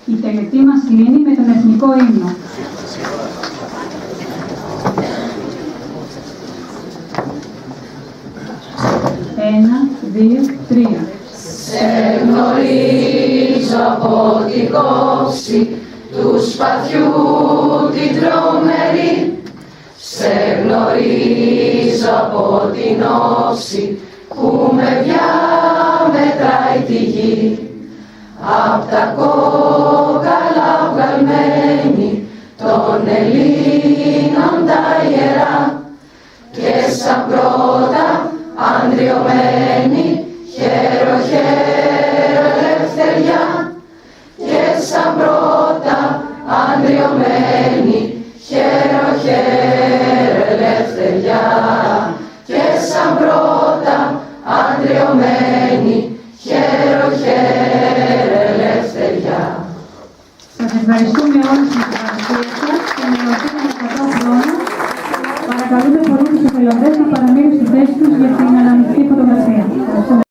Η τελετή μας κλείνει με τον εθνικό ύμνο. Ένα, δύο, τρία. Σε γνωρίζω από την κόψη του σπαθιού την τρομερή. Σε γνωρίζω από την όψη που με διαμετράει τη γη. Απ' τα κόκαλα βγαλμένη των Ελλήνων τα ιερά και σαν πρώτα αντριωμένη χαίρο χαίρο ελευθεριά και σαν πρώτα αντριωμένη χαίρο χαίρο ελευθεριά και σαν πρώτα αντριωμένη χαίρο χαίρο ελευθεριά. Σας ευχαριστούμε όλους για την παρουσία σας και με ρωτήσαμε 100 χρόνια. Παρακαλούμε πολύ τους εθελοντές να παραμείνουν στη θέση τους για την αναμεικτή